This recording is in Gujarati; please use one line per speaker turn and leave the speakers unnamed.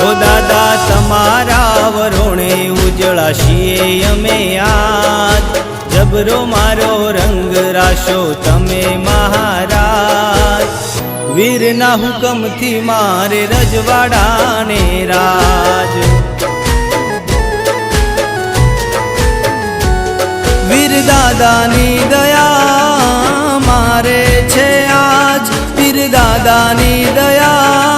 ઓ દાદા તમારા વરોણે ઉજળાશીએ અમે આજ, જબરો મારો રંગ રાશો તમે મહારાજ, વીરના હુકમથી મારે રજવાડાને રાજ। વીર દાદાની દયા મારે છે આજ, વીર દાદાની દયા